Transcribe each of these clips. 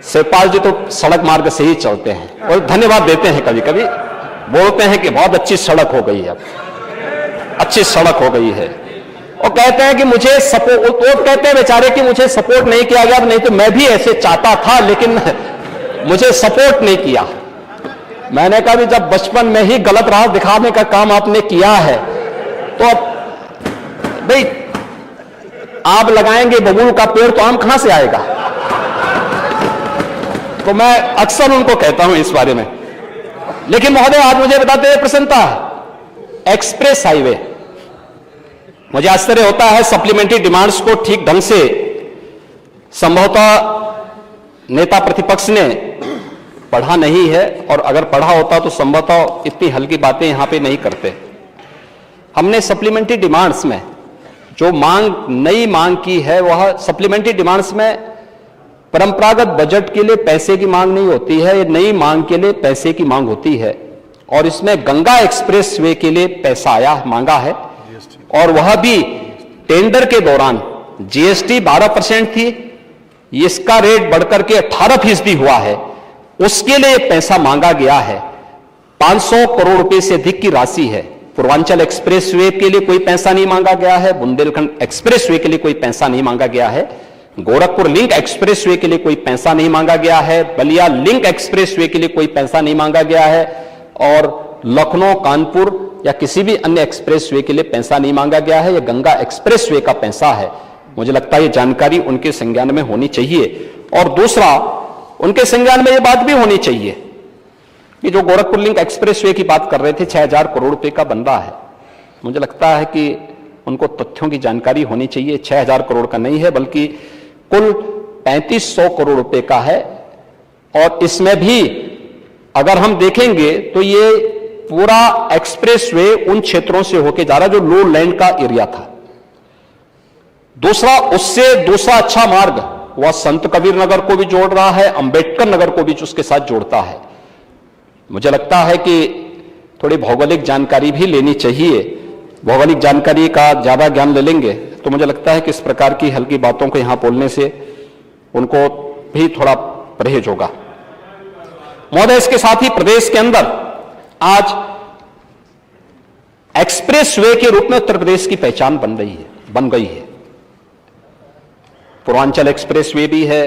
शिवपाल जी तो सड़क मार्ग से ही चलते हैं और धन्यवाद देते हैं, कभी कभी बोलते हैं कि बहुत अच्छी सड़क हो गई है, अब अच्छी सड़क हो गई है, और कहते हैं कि मुझे सपोर्ट, वो कहते हैं बेचारे कि मुझे सपोर्ट नहीं किया गया, नहीं तो मैं भी ऐसे चाहता था लेकिन मुझे सपोर्ट नहीं किया। मैंने कहा भी जब बचपन में ही गलत राह दिखाने का काम आपने किया है तो अब भाई आप लगाएंगे बबूल का पेड़ तो आम कहां से आएगा। तो मैं अक्सर उनको कहता हूं इस बारे में। लेकिन महोदय आज मुझे बताते हैं प्रसन्नता, एक्सप्रेस हाईवे, मुझे आश्चर्य होता है सप्लीमेंट्री डिमांड्स को ठीक ढंग से संभवतः नेता प्रतिपक्ष ने पढ़ा नहीं है, और अगर पढ़ा होता तो संभवतः इतनी हल्की बातें यहां पे नहीं करते। हमने सप्लीमेंट्री डिमांड्स में जो मांग, नई मांग की है, वह सप्लीमेंट्री डिमांड्स में परंपरागत बजट के लिए पैसे की मांग नहीं होती है, ये नई मांग के लिए पैसे की मांग होती है। और इसमें गंगा एक्सप्रेस वे के लिए पैसा आया, मांगा है, और वह भी टेंडर के दौरान जीएसटी 12% थी, इसका रेट बढ़कर के 18% हुआ है, उसके लिए पैसा मांगा गया है। 500 करोड़ रुपए से अधिक की राशि है। पूर्वांचल एक्सप्रेस वे के लिए कोई पैसा नहीं मांगा गया है, बुंदेलखंड एक्सप्रेस वे के लिए कोई पैसा नहीं मांगा गया है, गोरखपुर लिंक एक्सप्रेस वे के लिए कोई पैसा नहीं मांगा गया है, बलिया लिंक एक्सप्रेस वे के लिए कोई पैसा नहीं मांगा गया है, और लखनऊ कानपुर या किसी भी अन्य एक्सप्रेस वे के लिए पैसा नहीं मांगा गया है। यह गंगा एक्सप्रेस वे का पैसा है। मुझे लगता है यह जानकारी उनके संज्ञान में होनी चाहिए। और दूसरा, उनके संज्ञान में यह बात भी होनी चाहिए कि जो गोरखपुर लिंक एक्सप्रेस वे की बात कर रहे थे, 6000 करोड़ रुपए का बन रहा है। मुझे लगता है कि उनको तथ्यों की जानकारी होनी चाहिए। 6000 करोड़ का नहीं है, बल्कि कुल 3500 करोड़ रुपए का है। और इसमें भी अगर हम देखेंगे तो ये पूरा एक्सप्रेस वे उन क्षेत्रों से होकर जा रहा जो लो लैंड का एरिया था। दूसरा, उससे दूसरा अच्छा मार्ग वह संत कबीर नगर को भी जोड़ रहा है, अंबेडकर नगर को भी उसके साथ जोड़ता है। मुझे लगता है कि थोड़ी भौगोलिक जानकारी भी लेनी चाहिए। भौगोलिक जानकारी का ज्यादा ज्ञान ले लेंगे तो मुझे लगता है कि इस प्रकार की हल्की बातों को यहां बोलने से उनको भी थोड़ा परहेज होगा। महोदय, इसके साथ ही प्रदेश के अंदर आज एक्सप्रेस वे के रूप में उत्तर प्रदेश की पहचान बन गई है। पूर्वांचल एक्सप्रेस वे भी है,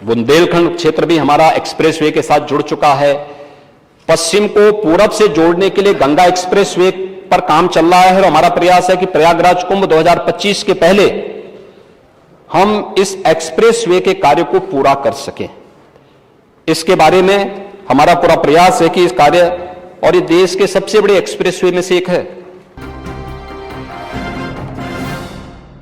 बुंदेलखंड क्षेत्र भी हमारा एक्सप्रेस वे के साथ जुड़ चुका है। पश्चिम को पूरब से जोड़ने के लिए गंगा एक्सप्रेस वे पर काम चल रहा है, और हमारा प्रयास है कि प्रयागराज कुंभ 2025 के पहले हम इस एक्सप्रेस वे के कार्य को पूरा कर सकें। इसके बारे में हमारा पूरा प्रयास है कि इस कार्य, और ये देश के सबसे बड़े एक्सप्रेस वे में से एक है,